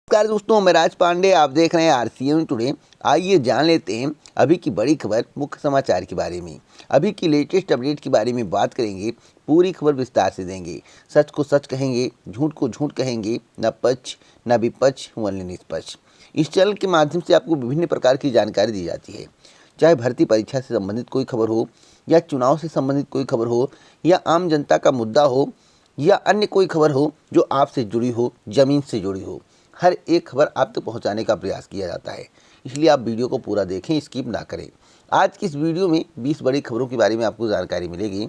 नमस्कार दोस्तों, मैं राज पांडे। आप देख रहे हैं आरसीएन टुडे। आइए जान लेते हैं अभी की बड़ी खबर, मुख्य समाचार के बारे में। अभी की लेटेस्ट अपडेट के बारे में बात करेंगे, पूरी खबर विस्तार से देंगे। सच को सच कहेंगे, झूठ को झूठ कहेंगे, न पक्ष न विपक्ष, ओनली निष्पक्ष। इस चैनल के माध्यम से आपको विभिन्न प्रकार की जानकारी दी जाती है, चाहे भर्ती परीक्षा से संबंधित कोई खबर हो, या चुनाव से संबंधित कोई खबर हो, या आम जनता का मुद्दा हो, या अन्य कोई खबर हो जो आपसे जुड़ी हो, ज़मीन से जुड़ी हो। हर एक खबर आप तक पहुंचाने का प्रयास किया जाता है, इसलिए आप वीडियो को पूरा देखें, स्किप ना करें। आज की इस वीडियो में 20 बड़ी खबरों के बारे में आपको जानकारी मिलेगी,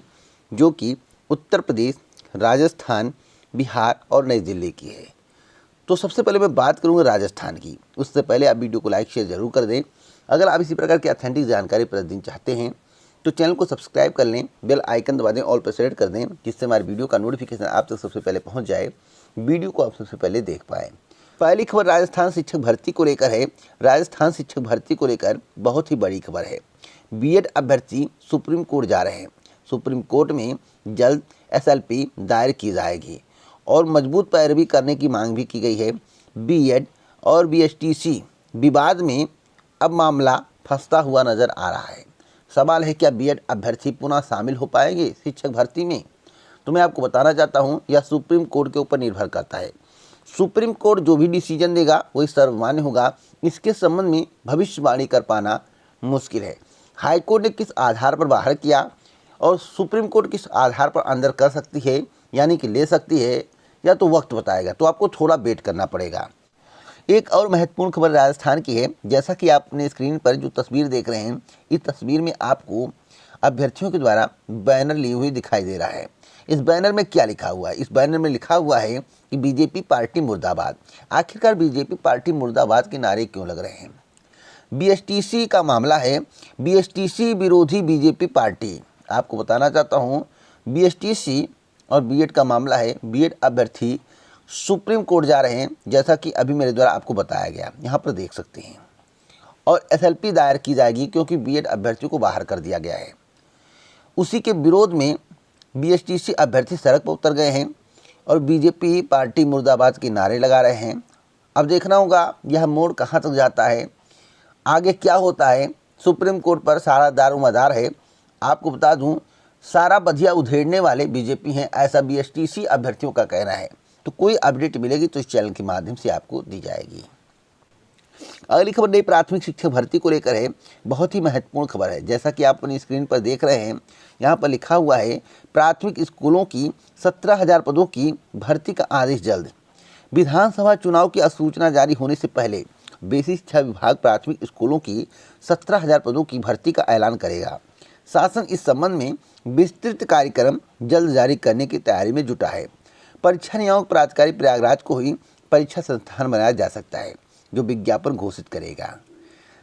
जो कि उत्तर प्रदेश, राजस्थान, बिहार और नई दिल्ली की है। तो सबसे पहले मैं बात करूंगा राजस्थान की। उससे पहले आप वीडियो को लाइक शेयर जरूर कर दें। अगर आप इसी प्रकार की ऑथेंटिक जानकारी प्रतिदिन चाहते हैं तो चैनल को सब्सक्राइब कर लें, बेल आइकन दबा दें, ऑल पर सेलेक्ट कर दें, जिससे हमारी वीडियो का नोटिफिकेशन आप तक सबसे पहले पहुंच जाए, वीडियो को आप सबसे पहले देख पाएँ। पहली खबर राजस्थान शिक्षक भर्ती को लेकर है। राजस्थान शिक्षक भर्ती को लेकर बहुत ही बड़ी खबर है। बीएड अभ्यर्थी सुप्रीम कोर्ट जा रहे हैं। सुप्रीम कोर्ट में जल्द एसएलपी दायर की जाएगी और मजबूत पैरवी करने की मांग भी की गई है। बीएड और बीएसटीसी विवाद में अब मामला फंसता हुआ नजर आ रहा है। सवाल है, क्या बीएड अभ्यर्थी पुनः शामिल हो पाएंगे शिक्षक भर्ती में? तो मैं आपको बताना चाहता हूं, यह सुप्रीम कोर्ट के ऊपर निर्भर करता है। सुप्रीम कोर्ट जो भी डिसीजन देगा वही सर्वमान्य होगा। इसके संबंध में भविष्यवाणी कर पाना मुश्किल है। हाई कोर्ट ने किस आधार पर बाहर किया और सुप्रीम कोर्ट किस आधार पर अंदर कर सकती है, यानी कि ले सकती है, या तो वक्त बताएगा। तो आपको थोड़ा वेट करना पड़ेगा। एक और महत्वपूर्ण खबर राजस्थान की है। जैसा कि आप अपने स्क्रीन पर जो तस्वीर देख रहे हैं, इस तस्वीर में आपको अभ्यर्थियों के द्वारा बैनर लिए हुए दिखाई दे रहा है। इस बैनर में क्या लिखा हुआ है? इस बैनर में लिखा हुआ है कि बीजेपी पार्टी मुर्दाबाद। आखिरकार बीजेपी पार्टी मुर्दाबाद के नारे क्यों लग रहे हैं? बीएसटीसी का मामला है। बीएसटीसी विरोधी बीजेपी पार्टी। आपको बताना चाहता हूं, बीएसटीसी और बीएड का मामला है। बीएड अभ्यर्थी सुप्रीम कोर्ट जा रहे हैं, जैसा कि अभी मेरे द्वारा आपको बताया गया, यहाँ पर देख सकते हैं। और एसएलपी दायर की जाएगी क्योंकि बीएड अभ्यर्थियों को बाहर कर दिया गया है। उसी के विरोध में बीएसटीसी अभ्यर्थी सड़क पर उतर गए हैं और बीजेपी पार्टी मुर्दाबाद के नारे लगा रहे हैं। अब देखना होगा यह मोड़ कहां तक जाता है, आगे क्या होता है। सुप्रीम कोर्ट पर सारा दारोमदार है। आपको बता दूं, सारा बधिया उधेड़ने वाले बीजेपी हैं, ऐसा बीएसटीसी अभ्यर्थियों का कहना है। तो कोई अपडेट मिलेगी तो इस चैनल के माध्यम से आपको दी जाएगी। अगली खबर नई प्राथमिक शिक्षक भर्ती को लेकर है। बहुत ही महत्वपूर्ण खबर है। जैसा कि आप अपनी स्क्रीन पर देख रहे हैं, यहाँ पर लिखा हुआ है, प्राथमिक स्कूलों की 17,000 पदों की भर्ती का आदेश जल्द। विधानसभा चुनाव की अधिसूचना जारी होने से पहले बेसिक शिक्षा विभाग प्राथमिक स्कूलों की 17,000 पदों की भर्ती का ऐलान करेगा। शासन इस संबंध में विस्तृत कार्यक्रम जल्द जारी करने की तैयारी में जुटा है। परीक्षा नियामक प्राधिकारी प्रयागराज को ही परीक्षा संस्थान बनाया जा सकता है, जो विज्ञापन घोषित करेगा।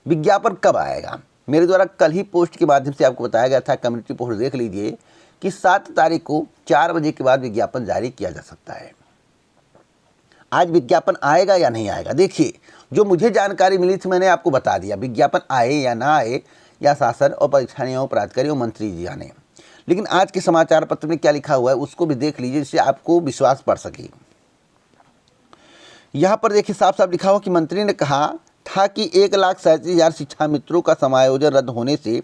विज्ञापन कब आएगा? मेरे द्वारा कल ही पोस्ट के माध्यम से आपको बताया गया था, कम्युनिटी पोस्ट देख लीजिए, कि 7 तारीख को 4 बजे के बाद विज्ञापन जारी किया जा सकता है। आज विज्ञापन आएगा या नहीं आएगा? देखिए, जो मुझे जानकारी मिली थी मैंने आपको बता दिया। विज्ञापन आए या ना आए, या शासन और परीक्षा नियामक प्राधिकारी और मंत्री जी जाने। लेकिन आज के समाचार पत्र में क्या लिखा हुआ है उसको भी देख लीजिए, जिससे आपको विश्वास पड़ सके। यहाँ पर देखिए, साफ साफ लिखा हुआ कि मंत्री ने कहा था कि 1,37,000 शिक्षा मित्रों का समायोजन रद्द होने से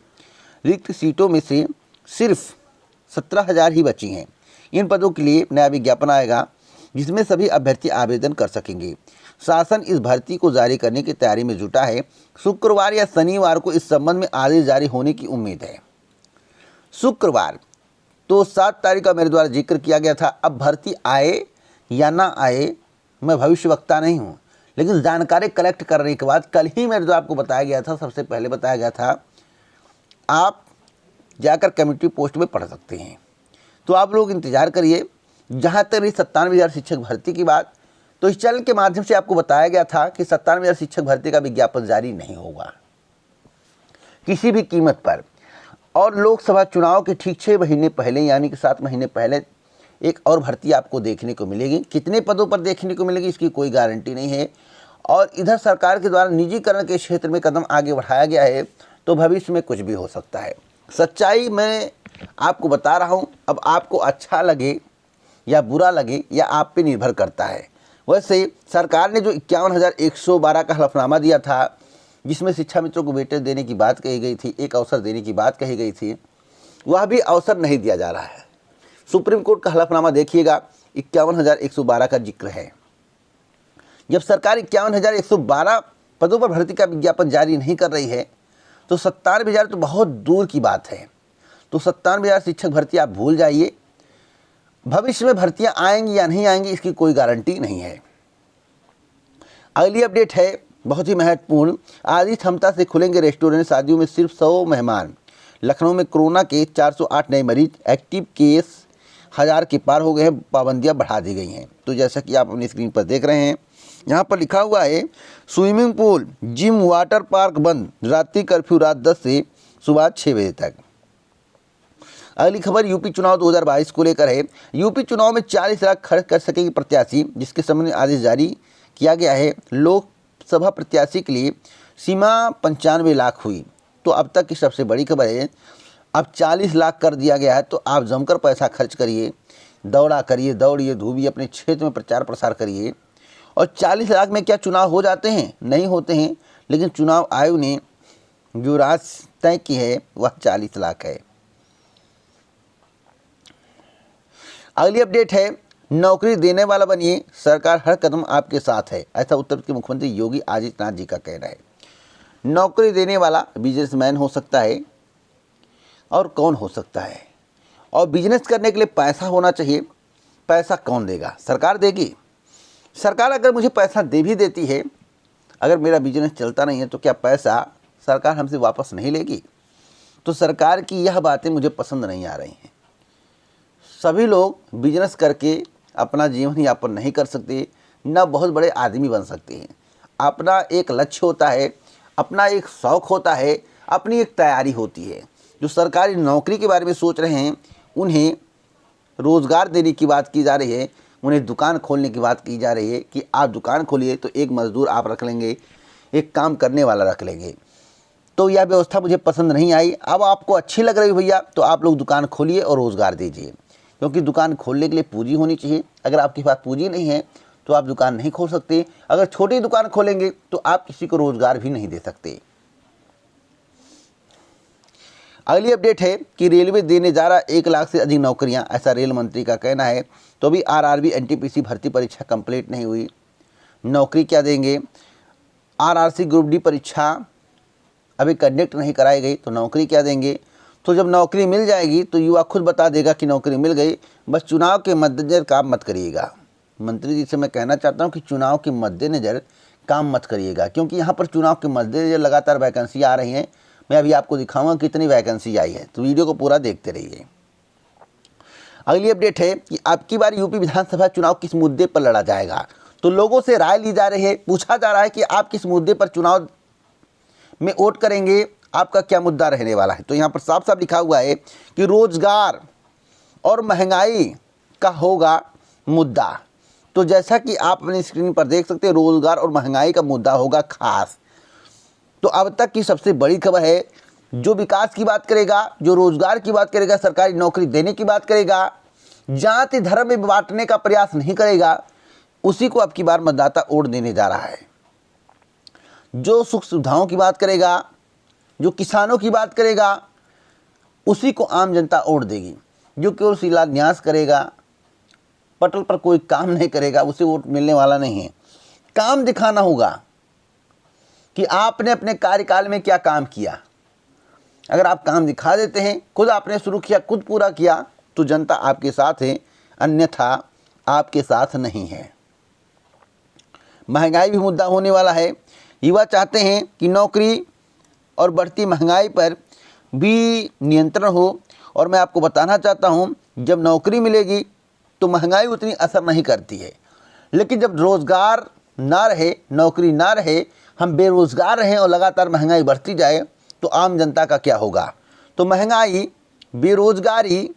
रिक्त सीटों में से सिर्फ 17,000 ही बची हैं। इन पदों के लिए नया विज्ञापन आएगा, जिसमें सभी अभ्यर्थी आवेदन कर सकेंगे। शासन इस भर्ती को जारी करने की तैयारी में जुटा है। शुक्रवार या शनिवार को इस संबंध में आदेश जारी होने की उम्मीद है। शुक्रवार तो 7 तारीख का मेरे द्वारा जिक्र किया गया था। अब भर्ती आए या ना आए, मैं भविष्यवक्ता नहीं हूँ, लेकिन जानकारी कलेक्ट करने के बाद कल ही मेरे द्वारा आपको बताया गया था, सबसे पहले बताया गया था, आप जाकर कम्युनिटी पोस्ट में पढ़ सकते हैं। तो आप लोग इंतजार करिए। जहाँ तक रही 97,000 शिक्षक भर्ती की बात, तो इस चैनल के माध्यम से आपको बताया गया था कि 97,000 शिक्षक भर्ती का विज्ञापन जारी नहीं होगा किसी भी कीमत पर। और लोकसभा चुनाव के ठीक 6 महीने पहले, यानी कि 7 महीने पहले, एक और भर्ती आपको देखने को मिलेगी। कितने पदों पर देखने को मिलेगी इसकी कोई गारंटी नहीं है। और इधर सरकार के द्वारा निजीकरण के क्षेत्र में कदम आगे बढ़ाया गया है, तो भविष्य में कुछ भी हो सकता है। सच्चाई मैं आपको बता रहा हूँ। अब आपको अच्छा लगे या बुरा लगे, या आप पे निर्भर करता है। वैसे सरकार ने जो 51,112 का हलफनामा दिया था, जिसमें शिक्षा मित्रों को वेटेज देने की बात कही गई थी, एक अवसर देने की बात कही गई थी, वह भी अवसर नहीं दिया जा रहा है। सुप्रीम कोर्ट का हलफनामा देखिएगा, 51,112 का जिक्र है। जब सरकार 51,112 पदों पर भर्ती का विज्ञापन जारी नहीं कर रही है तो 97,000 तो बहुत दूर की बात है। तो 97,000 शिक्षक भर्ती आप भूल जाइए। भविष्य में भर्तियां आएंगी या नहीं आएंगी इसकी कोई गारंटी नहीं है। अगली अपडेट है बहुत ही महत्वपूर्ण। आधी क्षमता से खुलेंगे रेस्टोरेंट, शादियों में सिर्फ 100 मेहमान। लखनऊ में कोरोना के 408 नए मरीज, एक्टिव केस 1000 के पार हो गए हैं, पाबंदियां बढ़ा दी गई हैं। तो जैसा कि आप अपनी स्क्रीन पर देख रहे हैं, यहाँ पर लिखा हुआ है swimming pool, gym, water park बंद, रात्रि कर्फ्यू रात 10 से सुबह 6 बजे तक। अगली खबर यूपी चुनाव 2022 को लेकर है। यूपी चुनाव में 40 लाख खर्च कर सकेंगे प्रत्याशी, जिसके संबंध में आदेश जारी किया गया है। लोकसभा प्रत्याशी के लिए सीमा 95 लाख हुई। तो अब तक की सबसे बड़ी खबर है, अब 40 लाख कर दिया गया है। तो आप जमकर पैसा खर्च करिए, दौड़ा करिए, दौड़िए, धूबिए, अपने क्षेत्र में प्रचार प्रसार करिए। और 40 लाख में क्या चुनाव हो जाते हैं? नहीं होते हैं। लेकिन चुनाव आयोग ने जो राशि तय की है वह 40 लाख है। अगली अपडेट है नौकरी देने वाला बनिए, सरकार हर कदम आपके साथ है। ऐसा उत्तर प्रदेश के मुख्यमंत्री योगी आदित्यनाथ जी का कहना है। नौकरी देने वाला बिजनेसमैन हो सकता है और कौन हो सकता है। और बिजनेस करने के लिए पैसा होना चाहिए। पैसा कौन देगा? सरकार देगी। सरकार अगर मुझे पैसा दे भी देती है, अगर मेरा बिजनेस चलता नहीं है तो क्या पैसा सरकार हमसे वापस नहीं लेगी? तो सरकार की यह बातें मुझे पसंद नहीं आ रही हैं। सभी लोग बिजनेस करके अपना जीवन यापन नहीं कर सकते, न बहुत बड़े आदमी बन सकते हैं। अपना एक लक्ष्य होता है, अपना एक शौक़ होता है, अपनी एक तैयारी होती है। जो सरकारी नौकरी के बारे में सोच रहे हैं, उन्हें रोज़गार देने की बात की जा रही है, उन्हें दुकान खोलने की बात की जा रही है कि आप दुकान खोलिए तो एक मज़दूर आप रख लेंगे, एक काम करने वाला रख लेंगे। तो यह व्यवस्था मुझे पसंद नहीं आई। अब आपको अच्छी लग रही है भैया, तो आप लोग दुकान खोलिए और रोज़गार दीजिए, क्योंकि दुकान खोलने के लिए पूंजी होनी चाहिए। अगर आपके पास पूंजी नहीं है तो आप दुकान नहीं खोल सकते। अगर छोटी दुकान खोलेंगे तो आप किसी को रोज़गार भी नहीं दे सकते। अगली अपडेट है कि रेलवे देने जा रहा 1 लाख से अधिक नौकरियां, ऐसा रेल मंत्री का कहना है। तो भी आरआरबी एनटीपीसी भर्ती परीक्षा कंप्लीट नहीं हुई, नौकरी क्या देंगे? आरआरसी ग्रुप डी परीक्षा अभी कंडक्ट नहीं कराई गई तो नौकरी क्या देंगे? तो जब नौकरी मिल जाएगी तो युवा खुद बता देगा कि नौकरी मिल गई। बस चुनाव के मद्देनज़र काम मत करिएगा। मंत्री जी से मैं कहना चाहता हूं कि चुनाव के मद्देनज़र काम मत करिएगा, क्योंकि यहाँ पर चुनाव के मद्देनज़र लगातार वैकेंसी आ रही हैं। मैं अभी आपको दिखाऊंगा कितनी वैकेंसी आई है, तो वीडियो को पूरा देखते रहिए। अगली अपडेट है कि आपकी बार यूपी विधानसभा चुनाव किस मुद्दे पर लड़ा जाएगा। तो लोगों से राय ली जा रही है, पूछा जा रहा है कि आप किस मुद्दे पर चुनाव में वोट करेंगे, आपका क्या मुद्दा रहने वाला है। तो यहाँ पर साफ साफ लिखा हुआ है कि रोजगार और महंगाई का होगा मुद्दा। तो जैसा कि आप अपनी स्क्रीन पर देख सकते हैं, रोजगार और महंगाई का मुद्दा होगा खास। तो अब तक की सबसे बड़ी खबर है, जो विकास की बात करेगा, जो रोजगार की बात करेगा, सरकारी नौकरी देने की बात करेगा, जाति धर्म में बांटने का प्रयास नहीं करेगा, उसी को अब की बार मतदाता वोट देने जा रहा है। जो सुख सुविधाओं की बात करेगा, जो किसानों की बात करेगा, उसी को आम जनता वोट देगी। जो केवल शिलान्यास करेगा, पटल पर कोई काम नहीं करेगा, उसे वोट मिलने वाला नहीं है। काम दिखाना होगा कि आपने अपने कार्यकाल में क्या काम किया। अगर आप काम दिखा देते हैं, खुद आपने शुरू किया, खुद पूरा किया, तो जनता आपके साथ है, अन्यथा आपके साथ नहीं है। महंगाई भी मुद्दा होने वाला है। युवा चाहते हैं कि नौकरी और बढ़ती महंगाई पर भी नियंत्रण हो। और मैं आपको बताना चाहता हूँ, जब नौकरी मिलेगी तो महंगाई उतनी असर नहीं करती है। लेकिन जब रोज़गार ना रहे, नौकरी ना रहे, हम बेरोज़गार रहें और लगातार महंगाई बढ़ती जाए, तो आम जनता का क्या होगा। तो महंगाई, बेरोज़गारी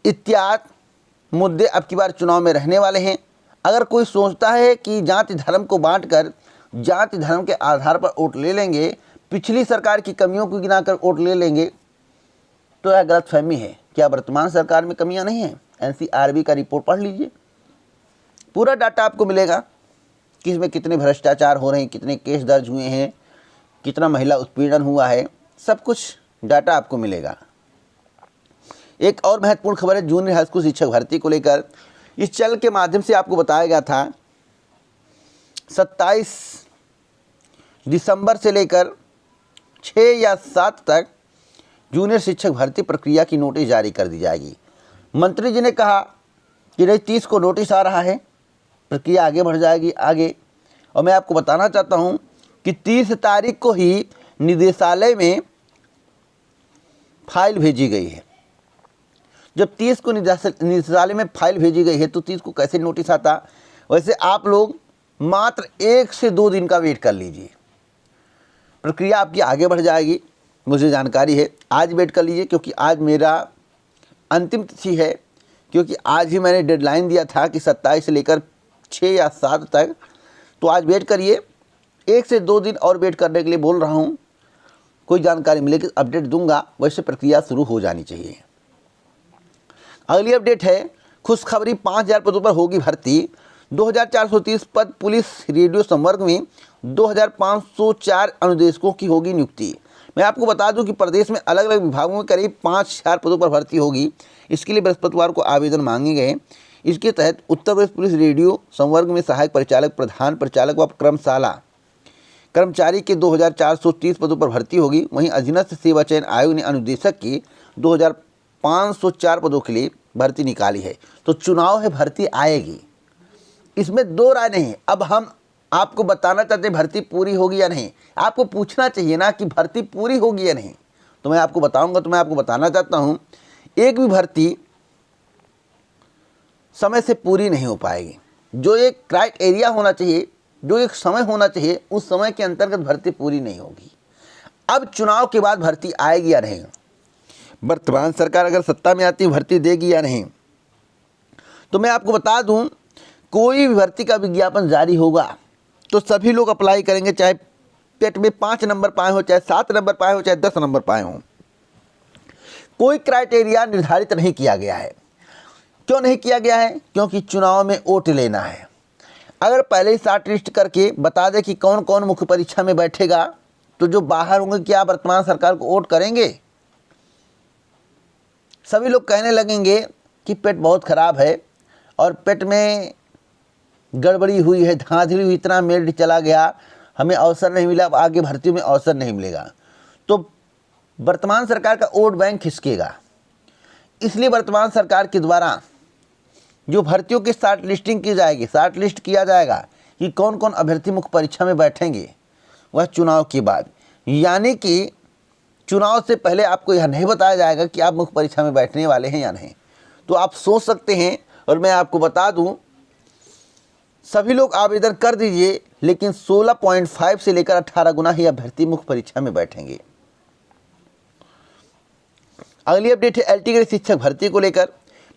इत्यादि मुद्दे अब की बार चुनाव में रहने वाले हैं। अगर कोई सोचता है कि जाति धर्म को बांटकर जाति धर्म के आधार पर वोट ले लेंगे, पिछली सरकार की कमियों को गिनाकर वोट ले लेंगे, तो यह गलतफहमी है। क्या वर्तमान सरकार में कमियां नहीं हैं? एनसीआरबी का रिपोर्ट पढ़ लीजिए, पूरा डाटा आपको मिलेगा कि इसमें कितने भ्रष्टाचार हो रहे हैं, कितने केस दर्ज हुए हैं, कितना महिला उत्पीड़न हुआ है, सब कुछ डाटा आपको मिलेगा। एक और महत्वपूर्ण खबर है जूनियर हाई स्कूल शिक्षक भर्ती को लेकर। इस चैनल के माध्यम से आपको बताया गया था 27 दिसंबर से लेकर 6 या 7 तक जूनियर शिक्षक भर्ती प्रक्रिया की नोटिस जारी कर दी जाएगी। मंत्री जी ने कहा कि नहीं 30 को नोटिस आ रहा है, प्रक्रिया आगे बढ़ जाएगी आगे। और मैं आपको बताना चाहता हूं कि 30 तारीख को ही निदेशालय में फाइल भेजी गई है। जब 30 को निदेशालय में फाइल भेजी गई है तो 30 को कैसे नोटिस आता। वैसे आप लोग मात्र 1 से 2 दिन का वेट कर लीजिए, प्रक्रिया आपकी आगे बढ़ जाएगी, मुझे जानकारी है। आज वेट कर लीजिए क्योंकि आज मेरा अंतिम तिथि है, क्योंकि आज ही मैंने डेडलाइन दिया था कि 27 से लेकर 6 या 7 तक। तो आज वेट करिए, 1 से 2 दिन और वेट करने के लिए बोल रहा हूँ। कोई जानकारी मिलेगी अपडेट दूंगा, वैसे प्रक्रिया शुरू हो जानी चाहिए। अगली अपडेट है खुशखबरी, 5000 पदों पर होगी भर्ती। 2430 पद पुलिस रेडियो संवर्ग में 2504 अनुदेशकों की होगी नियुक्ति। मैं आपको बता दूं कि प्रदेश में अलग अलग विभागों में करीब 5000 पदों पर भर्ती होगी। इसके लिए बृहस्पतिवार को आवेदन मांगे गए। इसके तहत उत्तर प्रदेश पुलिस रेडियो संवर्ग में सहायक परिचालक, प्रधान परिचालक व क्रमशाला कर्मचारी के 2430 पदों पर भर्ती होगी। वहीं अधीनस्थ सेवा चयन आयोग ने अनुदेशक की 2504 पदों के लिए भर्ती निकाली है। तो चुनाव है, भर्ती आएगी, इसमें दो राय नहीं। अब हम आपको बताना चाहते हैं भर्ती पूरी होगी या नहीं। आपको पूछना चाहिए ना कि भर्ती पूरी होगी या नहीं, तो मैं आपको बताऊंगा। तो मैं आपको बताना चाहता हूं, एक भी भर्ती समय से पूरी नहीं हो पाएगी। जो एक क्राइटेरिया होना चाहिए, जो एक समय होना चाहिए, उस समय के अंतर्गत भर्ती पूरी नहीं होगी। अब चुनाव के बाद भर्ती आएगी या नहीं, वर्तमान सरकार अगर सत्ता में आती भर्ती देगी या नहीं। तो मैं आपको बता दूं, कोई भी भर्ती का विज्ञापन जारी होगा तो सभी लोग अप्लाई करेंगे, चाहे पेट में 5 नंबर पाए हो, चाहे 7 नंबर पाए हो, चाहे 10 नंबर पाए हो। कोई क्राइटेरिया निर्धारित नहीं किया गया है। क्यों नहीं किया गया है? क्योंकि चुनाव में वोट लेना है। अगर पहले ही शॉर्ट लिस्ट करके बता दे कि कौन कौन मुख्य परीक्षा में बैठेगा, तो जो बाहर होंगे क्या वर्तमान सरकार को वोट करेंगे? सभी लोग कहने लगेंगे कि पेट बहुत खराब है और पेट में गड़बड़ी हुई है, धांधली हुई, इतना मेरिट चला गया, हमें अवसर नहीं मिला, अब आगे भर्ती में अवसर नहीं मिलेगा। तो वर्तमान सरकार का वोट बैंक खिसकेगा। इसलिए वर्तमान सरकार के द्वारा जो भर्तियों की शॉर्ट लिस्टिंग की जाएगी, शॉर्ट लिस्ट किया जाएगा कि कौन कौन अभ्यर्थी मुख्य परीक्षा में बैठेंगे, वह चुनाव के बाद। यानी कि चुनाव से पहले आपको यह नहीं बताया जाएगा कि आप मुख्य परीक्षा में बैठने वाले हैं या नहीं। तो आप सोच सकते हैं, और मैं आपको बता दूं, सभी लोग आवेदन कर दीजिए, लेकिन 16.5 से लेकर 18 गुना ही अभ्यर्थी मुख्य परीक्षा में बैठेंगे। अगली अपडेट है एलटी ग्रेड शिक्षक भर्ती को लेकर।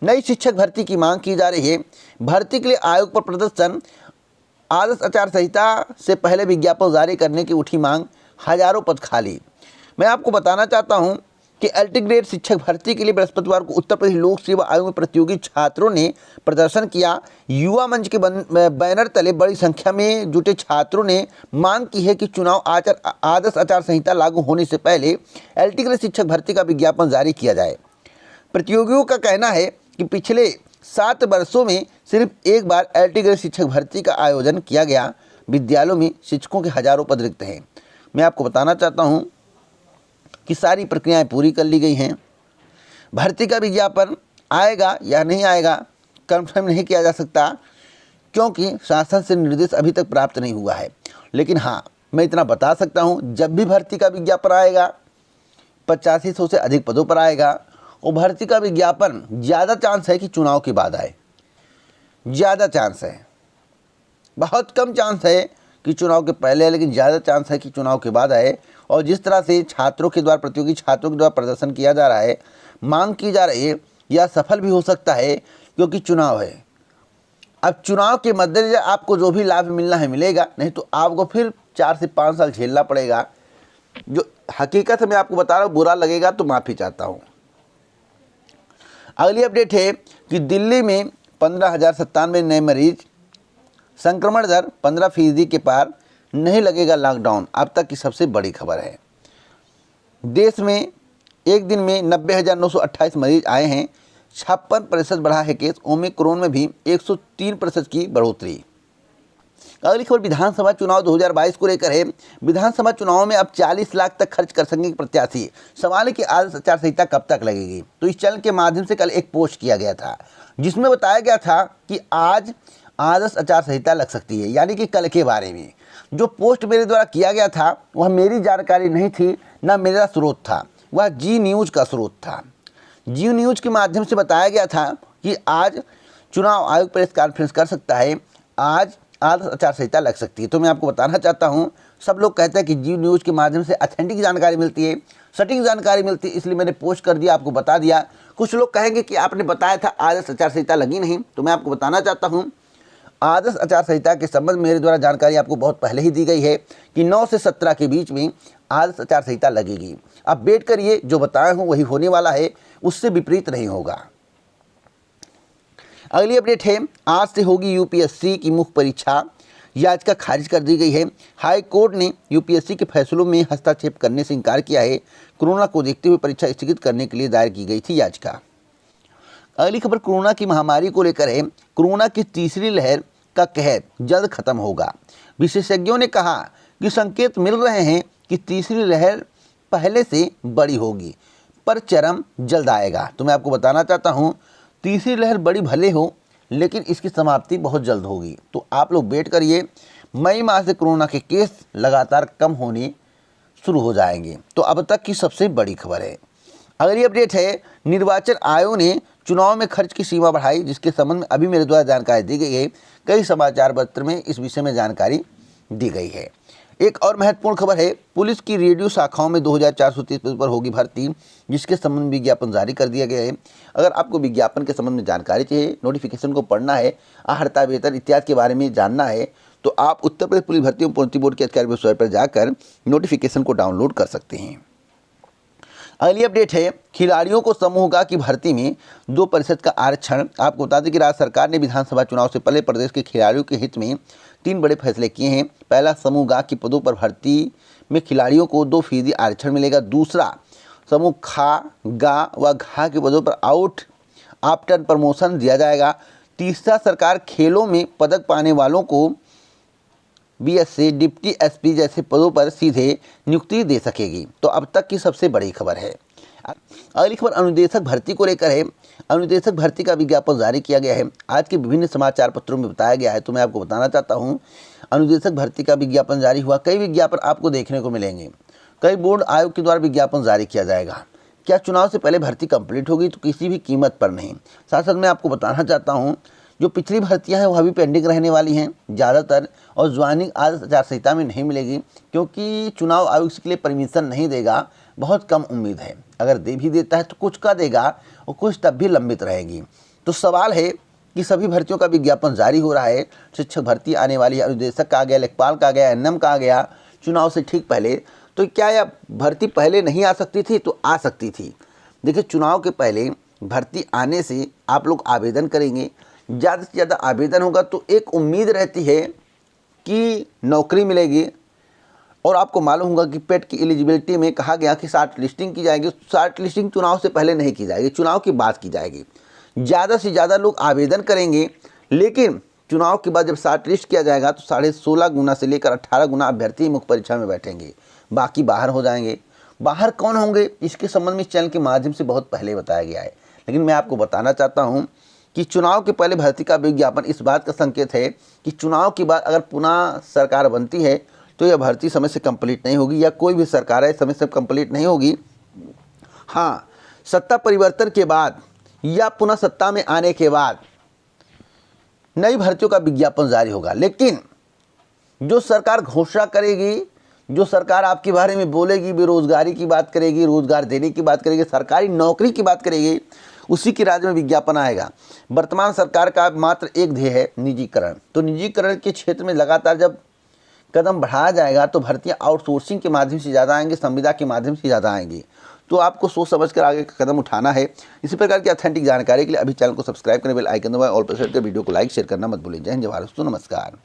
नई शिक्षक भर्ती की मांग की जा रही है। भर्ती के लिए आयोग पर प्रदर्शन, आदर्श आचार संहिता से पहले विज्ञापन जारी करने की उठी मांग, हजारों पद खाली। मैं आपको बताना चाहता हूं कि एलटी ग्रेड शिक्षक भर्ती के लिए बृहस्पतिवार को उत्तर प्रदेश लोक सेवा आयोग में प्रतियोगी छात्रों ने प्रदर्शन किया। युवा मंच के बैनर तले बड़ी संख्या में जुटे छात्रों ने मांग की है कि चुनाव आदर्श आचार संहिता लागू होने से पहले एलटी ग्रेड शिक्षक भर्ती का विज्ञापन जारी किया जाए। प्रतियोगियों का कहना है कि पिछले 7 वर्षों में सिर्फ एक बार एलटी ग्रेड शिक्षक भर्ती का आयोजन किया गया। विद्यालयों में शिक्षकों के हजारों पद रिक्त हैं। मैं आपको बताना चाहता हूं कि सारी प्रक्रियाएं पूरी कर ली गई हैं। भर्ती का विज्ञापन आएगा या नहीं आएगा कंफर्म नहीं किया जा सकता, क्योंकि शासन से निर्देश अभी तक प्राप्त नहीं हुआ है। लेकिन हाँ, मैं इतना बता सकता हूं, जब भी भर्ती का विज्ञापन आएगा 8500 से अधिक पदों पर आएगा। और भर्ती का विज्ञापन ज़्यादा चांस है कि चुनाव के बाद आए, ज़्यादा चांस है। बहुत कम चांस है कि चुनाव के पहले, लेकिन ज़्यादा चांस है कि चुनाव के बाद आए। और जिस तरह से छात्रों के द्वारा, प्रतियोगी छात्रों के द्वारा प्रदर्शन किया जा रहा है, मांग की जा रही है, यह सफल भी हो सकता है, क्योंकि चुनाव है। अब चुनाव के मद्देनजर आपको जो भी लाभ मिलना है मिलेगा, नहीं तो आपको फिर 4 से 5 साल झेलना पड़ेगा। जो हकीकत मैं आपको बता रहा हूँ, बुरा लगेगा तो माफ़ी चाहता हूँ। अगली अपडेट है कि दिल्ली में 15,097 नए मरीज संक्रमण दर 15% के पार, नहीं लगेगा लॉकडाउन, अब तक की सबसे बड़ी खबर है। देश में एक दिन में 90,928 मरीज आए हैं, 56% बढ़ा है केस। ओमिक्रॉन में भी 103% की बढ़ोतरी। अगली खबर विधानसभा चुनाव 2022 को लेकर है। विधानसभा चुनाव में अब 40 लाख तक खर्च कर सकेंगे प्रत्याशी। सवाल है कि आदर्श आचार संहिता कब तक लगेगी। तो इस चैनल के माध्यम से कल एक पोस्ट किया गया था, जिसमें बताया गया था कि आज आदर्श आचार संहिता लग सकती है, यानी कि कल के बारे में। जो पोस्ट मेरे द्वारा किया गया था वह मेरी जानकारी नहीं थी, न मेरा स्रोत था, वह जी न्यूज़ का स्रोत था। जी न्यूज़ के माध्यम से बताया गया था कि आज चुनाव आयोग प्रेस कॉन्फ्रेंस कर सकता है, आज आदर्श आचार संहिता लग सकती है। तो मैं आपको बताना चाहता हूं, सब लोग कहते हैं कि जी न्यूज़ के माध्यम से ऑथेंटिक जानकारी मिलती है, सटीक जानकारी मिलती है, इसलिए मैंने पोस्ट कर दिया, आपको बता दिया। कुछ लोग कहेंगे कि आपने बताया था आदर्श आचार संहिता लगी नहीं, तो मैं आपको बताना चाहता हूँ आदर्श आचार संहिता के संबंध में मेरे द्वारा जानकारी आपको बहुत पहले ही दी गई है कि 9 से 17 के बीच में आदर्श आचार संहिता लगेगी। अब वेट करिए, जो बताया हूँ वही होने वाला है, उससे विपरीत नहीं होगा। अगली अपडेट है, आज से होगी यूपीएससी की मुख्य परीक्षा, याचिका खारिज कर दी गई है। हाई कोर्ट ने यूपीएससी के फैसलों में हस्तक्षेप करने से इनकार किया है। कोरोना को देखते हुए परीक्षा स्थगित करने के लिए दायर की गई थी याचिका। अगली खबर कोरोना की महामारी को लेकर है। कोरोना की तीसरी लहर का कहर जल्द खत्म होगा। विशेषज्ञों ने कहा कि संकेत मिल रहे हैं कि तीसरी लहर पहले से बड़ी होगी, पर चरम जल्द आएगा। तो मैं आपको बताना चाहता हूँ, तीसरी लहर बड़ी भले हो, लेकिन इसकी समाप्ति बहुत जल्द होगी। तो आप लोग वेट करिए, मई माह से कोरोना के केस लगातार कम होने शुरू हो जाएंगे। तो अब तक की सबसे बड़ी खबर है। अगली अपडेट है, निर्वाचन आयोग ने चुनाव में खर्च की सीमा बढ़ाई, जिसके संबंध में अभी मेरे द्वारा जानकारी दी गई है। कई समाचार पत्र में इस विषय में जानकारी दी गई है। एक और महत्वपूर्ण खबर है, पुलिस की रेडियो शाखाओं में 2430 पद पर होगी भर्ती, जिसके संबंध में विज्ञापन जारी कर दिया गया है। अगर आपको विज्ञापन के संबंध में जानकारी चाहिए, नोटिफिकेशन को पढ़ना है, आहर्ता वेतन इत्यादि के बारे में जानना है, तो आप उत्तर प्रदेश पुलिस भर्ती एवं प्रोन्नति बोर्ड के अधिकारी वेबसाइट पर जाकर नोटिफिकेशन को डाउनलोड कर सकते हैं। अगली अपडेट है, खिलाड़ियों को समूह गा की भर्ती में 2% का आरक्षण। आपको बता दें कि राज्य सरकार ने विधानसभा चुनाव से पहले प्रदेश के खिलाड़ियों के हित में 3 बड़े फैसले किए हैं। पहला, समूह गा के पदों पर भर्ती में खिलाड़ियों को 2% आरक्षण मिलेगा। दूसरा, समूह खा, गा व घा के पदों पर आफ्टर प्रमोशन दिया जाएगा। तीसरा, सरकार खेलों में पदक पाने वालों को बीएससी, डिप्टी एसपी जैसे पदों पर सीधे नियुक्ति दे सकेगी। तो अब तक की सबसे बड़ी खबर है। अगली खबर अनुदेशक भर्ती को लेकर है। अनुदेशक भर्ती का विज्ञापन जारी किया गया है। आज के विभिन्न समाचार पत्रों में बताया गया है, तो मैं आपको बताना चाहता हूं, अनुदेशक भर्ती का विज्ञापन जारी हुआ। कई विज्ञापन आपको देखने को मिलेंगे, कई बोर्ड आयोग के द्वारा विज्ञापन जारी किया जाएगा। क्या चुनाव से पहले भर्ती कंप्लीट होगी? तो किसी भी कीमत पर नहीं। साथ साथ मैं आपको बताना चाहता हूँ, जो पिछली भर्तियां हैं वह भी पेंडिंग रहने वाली हैं ज़्यादातर, और ज्वाइनिंग आदर्श आचार संहिता में नहीं मिलेगी, क्योंकि चुनाव आयोग इसके लिए परमिशन नहीं देगा, बहुत कम उम्मीद है। अगर दे भी देता है तो कुछ का देगा और कुछ तब भी लंबित रहेगी। तो सवाल है कि सभी भर्तियों का विज्ञापन जारी हो रहा है। शिक्षक भर्ती आने वाली है, अनुदेशक का आ गया, लेखपाल का आ गया, एनएम का आ गया चुनाव से ठीक पहले। तो क्या यह भर्ती पहले नहीं आ सकती थी? तो आ सकती थी। देखिए, चुनाव के पहले भर्ती आने से आप लोग आवेदन करेंगे, ज़्यादा से ज़्यादा आवेदन होगा तो एक उम्मीद रहती है कि नौकरी मिलेगी। और आपको मालूम होगा कि पेट की एलिजिबिलिटी में कहा गया कि शॉर्ट लिस्टिंग की जाएगी। शॉर्ट लिस्टिंग चुनाव से पहले नहीं की जाएगी, चुनाव के बाद की जाएगी। ज़्यादा से ज़्यादा लोग आवेदन करेंगे, लेकिन चुनाव के बाद जब शॉर्ट लिस्ट किया जाएगा तो 16.5 गुना से लेकर 18 गुना अभ्यर्थी मुख्य परीक्षा में बैठेंगे, बाकी बाहर हो जाएंगे। बाहर कौन होंगे, इसके संबंध में इस चैनल के माध्यम से बहुत पहले बताया गया है। लेकिन मैं आपको बताना चाहता हूँ कि चुनाव के पहले भर्ती का विज्ञापन इस बात का संकेत है कि चुनाव के बाद अगर पुनः सरकार बनती है तो यह भर्ती समय से कंप्लीट नहीं होगी, या कोई भी सरकार है समय से कंप्लीट नहीं होगी। हाँ, सत्ता परिवर्तन के बाद या पुनः सत्ता में आने के बाद नई भर्तियों का विज्ञापन जारी होगा। लेकिन जो सरकार घोषणा करेगी, जो सरकार आपके बारे में बोलेगी, बेरोजगारी की बात करेगी, रोजगार देने की बात करेगी, सरकारी नौकरी की बात करेगी, उसी के राज्य में विज्ञापन आएगा। वर्तमान सरकार का मात्र एक ध्येय है, निजीकरण। तो निजीकरण के क्षेत्र में लगातार जब कदम बढ़ाया जाएगा तो भर्तियां आउटसोर्सिंग के माध्यम से ज़्यादा आएंगी, संविदा के माध्यम से ज़्यादा आएंगी। तो आपको सोच समझ कर आगे का कदम उठाना है। इसी प्रकार की ऑथेंटिक जानकारी के लिए अभी चैनल को सब्सक्राइब करें, बेल आइकन दबाएं, ऑल पर सेट कर वीडियो को लाइक शेयर करना मत भूलें। जय हिंद, जय भारत, नमस्कार।